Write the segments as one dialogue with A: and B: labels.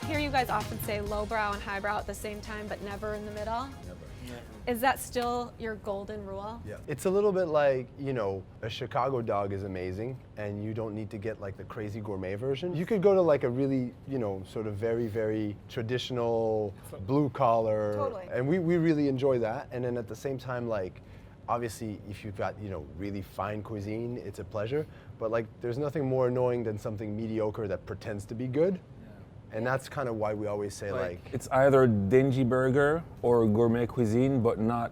A: hear you guys often say lowbrow and highbrow at the same time, but never in the middle.
B: Never.
A: Is that still your golden rule?
C: Yeah. It's a little bit like, a Chicago dog is amazing and you don't need to get like the crazy gourmet version. You could go to like a really, sort of very, very traditional blue collar.
A: Totally.
C: And we really enjoy that. And then at the same time, like, obviously if you've got, really fine cuisine, it's a pleasure. But like, there's nothing more annoying than something mediocre that pretends to be good. And that's kind of why we always say like
B: it's either dingy burger or gourmet cuisine, but not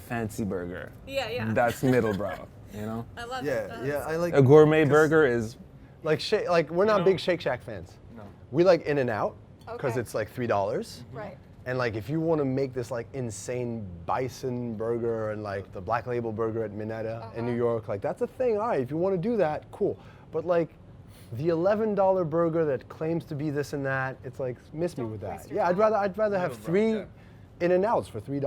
B: fancy burger.
A: Yeah.
B: That's middlebrow,
A: I love
C: yeah, I like
B: A gourmet burger is
C: like we're not big Shake Shack fans.
B: No.
C: We like In-N-Out because
A: Okay.
C: it's like $3.
A: Right.
C: And like if you want to make this like insane bison burger and like the Black Label burger at Minetta in New York, like that's a thing. All right, if you want to do that, cool. But like the $11 burger that claims to be this and that, it's like miss me with that.
A: waste your
C: Yeah,
A: time.
C: I'd rather have three In-N-Outs for $3.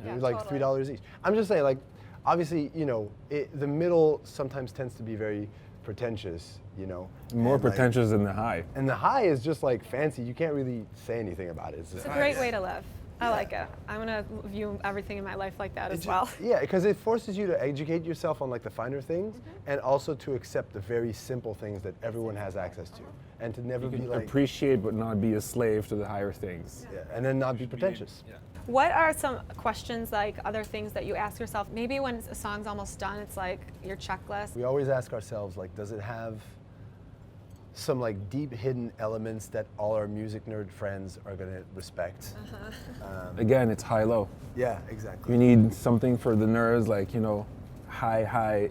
A: Yeah,
C: Like
A: totally.
C: $3 each. I'm just saying, like, obviously, the middle sometimes tends to be very pretentious,
B: more
C: and, like,
B: pretentious than the high.
C: and the high is just like fancy. You can't really say anything about it. It's just
A: It's a great way to live. I like it. I'm gonna view everything in my life like that as well.
C: Yeah, because it forces you to educate yourself on like the finer things, and also to accept the very simple things that everyone has access to, and to never be like,
B: Appreciate but not be a slave to the higher things.
C: yeah, and then not be pretentious.
A: What are some questions, like other things that you ask yourself? Maybe when a song's almost done, it's like your checklist.
C: We always ask ourselves, like, does it have some like deep hidden elements that all our music nerd friends are gonna respect?
B: Again, it's high-low.
C: Yeah, exactly.
B: You need something for the nerds, like, high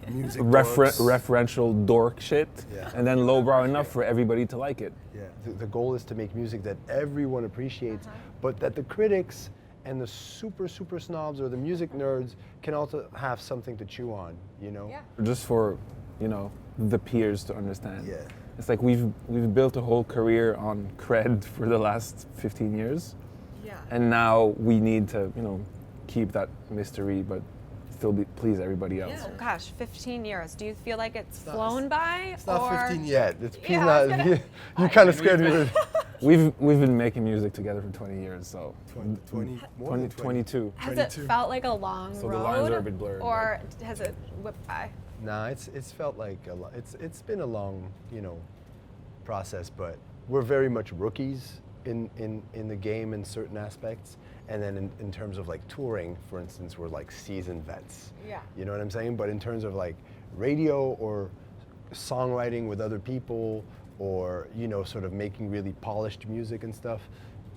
C: Music
B: referential dork shit,
C: Yeah.
B: and then lowbrow enough for everybody to like it.
C: Yeah, the goal is to make music that everyone appreciates, but that the critics and the super snobs or the music nerds can also have something to chew on,
A: Yeah.
B: Just for, the peers to understand.
C: Yeah.
B: It's like we've built a whole career on cred for the last 15 years,
A: Yeah.
B: and now we need to, keep that mystery, but still please everybody else.
A: Oh gosh, 15 years. Do you feel like it's flown by?
C: It's not
A: or
C: 15 yet. It's
A: Yeah, I was gonna-
C: you kind of scared me with
B: We've been making music together for 20 years, so
C: 20,
B: 22.
A: Has it felt like a long
B: So the
A: road?
B: lines are a bit blurred,
A: Or has it whipped by?
C: Nah, it's felt like it's been a long, process, but we're very much rookies in the game in certain aspects. And then in terms of like touring, for instance, we're like seasoned vets.
A: Yeah.
C: You know what I'm saying? But in terms of like radio or songwriting with other people or, sort of making really polished music and stuff,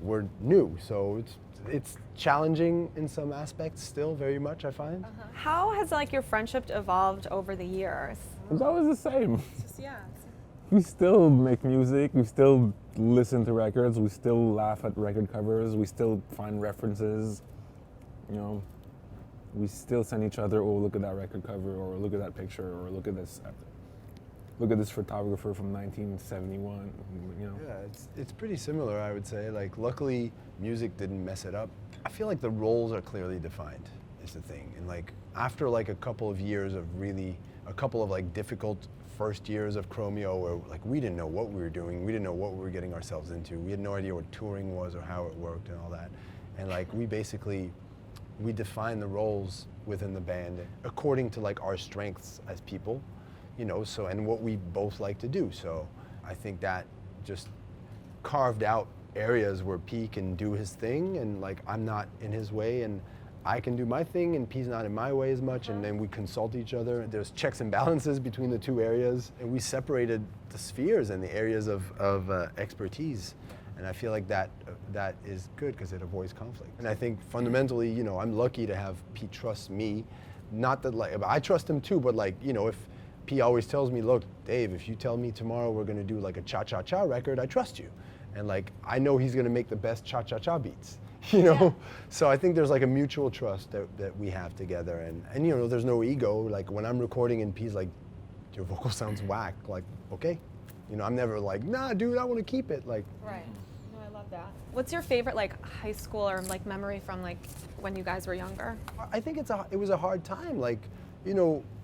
C: we're new. So it's challenging in some aspects still very much, I find.
A: How has like your friendship evolved over the years?
B: It's always the same.
A: Yeah.
B: We still make music, we still listen to records, we still laugh at record covers, we still find references, we still send each other, oh, look at that record cover, or look at that picture, or look at this photographer from 1971,
C: Yeah, it's pretty similar, I would say. Like, luckily, music didn't mess it up. I feel like the roles are clearly defined, is the thing. And like, after like a couple of like difficult first years of Chromeo where like we didn't know what we were doing, we didn't know what we were getting ourselves into, we had no idea what touring was or how it worked and all that. And like, we define the roles within the band according to like our strengths as people, so, and what we both like to do. So I think that just carved out areas where P can do his thing and like I'm not in his way and I can do my thing and P's not in my way as much, and then we consult each other. There's checks and balances between the two areas, and we separated the spheres and the areas of expertise. And I feel like that is good because it avoids conflict. And I think fundamentally, I'm lucky to have P trust me. Not that like, I trust him too, but like, if P always tells me, look, Dave, if you tell me tomorrow we're gonna do like a cha-cha-cha record, I trust you. And like, I know he's gonna make the best cha-cha-cha beats.
A: Yeah.
C: So I think there's like a mutual trust that we have together, and there's no ego. Like when I'm recording and P's like, your vocal sounds whack, like, okay. I'm never like, nah, dude, I want to keep it. Like,
A: Right. No, I love that. What's your favorite like high school or like memory from like when you guys were younger?
C: I think it was a hard time. Like,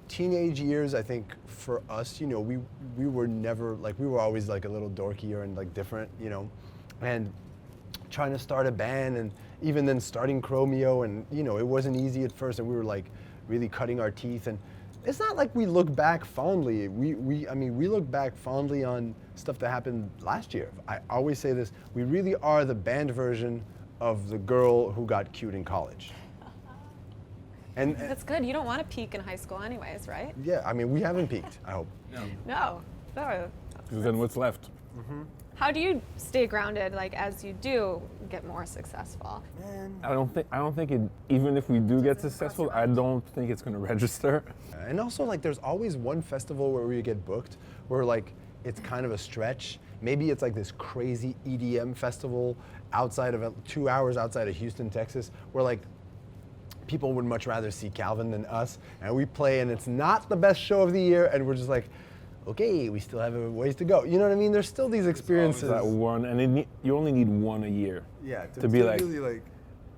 C: teenage years, I think for us, we were never, like, we were always like a little dorkier and like different, and trying to start a band, and even then starting Chromeo, and you know, it wasn't easy at first, and we were like really cutting our teeth. And it's not like we look back fondly. I mean, we look back fondly on stuff that happened last year. I always say this: we really are the band version of the girl who got cute in college. And
A: That's good. You don't want to peak in high school anyways, right?
C: yeah, I mean, we haven't peaked, I hope.
A: No. No.
B: Because then what's left?
A: How do you stay grounded, like, as you do get more successful?
B: I don't think it. Even if we do get successful, I don't think it's gonna register.
C: And also, like, there's always one festival where we get booked where, like, it's kind of a stretch. Maybe it's like this crazy EDM festival outside of 2 hours outside of Houston, Texas, where like people would much rather see Calvin than us, and we play, and it's not the best show of the year, and we're just like, okay, we still have a ways to go. You know what I mean? There's still these experiences.
B: That one, and you only need one a year.
C: Yeah,
B: to be like,
C: really like.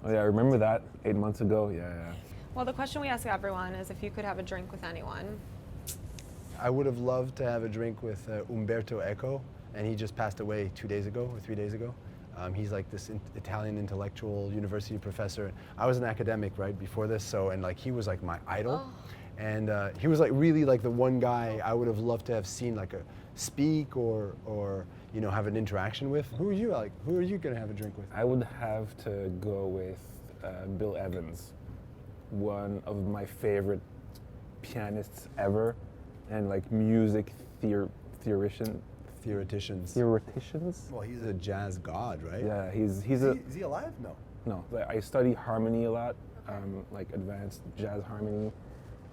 B: oh yeah, I remember that 8 months ago. Yeah.
A: Well, the question we ask everyone is if you could have a drink with anyone.
C: I would have loved to have a drink with Umberto Eco, and he just passed away 2 days ago or 3 days ago. He's like this Italian intellectual university professor. I was an academic right before this, so, and like he was like my idol.
A: Oh.
C: And he was like really like the one guy I would have loved to have seen like a speak or you know, have an interaction with. Who are you like? Who are you gonna have a drink with?
B: I would have to go with Bill Evans, one of my favorite pianists ever, and like music theoreticians.
C: Well, he's a jazz god, right?
B: Yeah,
C: Is he alive? No.
B: No, I study harmony a lot, like advanced jazz harmony,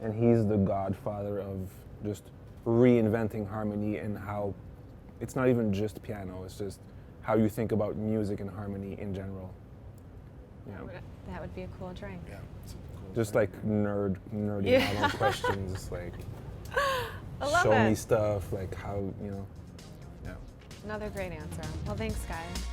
B: and he's the godfather of just reinventing harmony and how it's not even just piano, it's just how you think about music and harmony in general. Yeah.
A: That would be a cool drink.
C: Yeah. It's a cool
B: Just
C: drink.
B: like nerding
A: Yeah.
B: out on questions, like
A: I love
B: show me
A: it.
B: stuff, like how, you know, yeah.
A: Another great answer. Well, thanks, guys.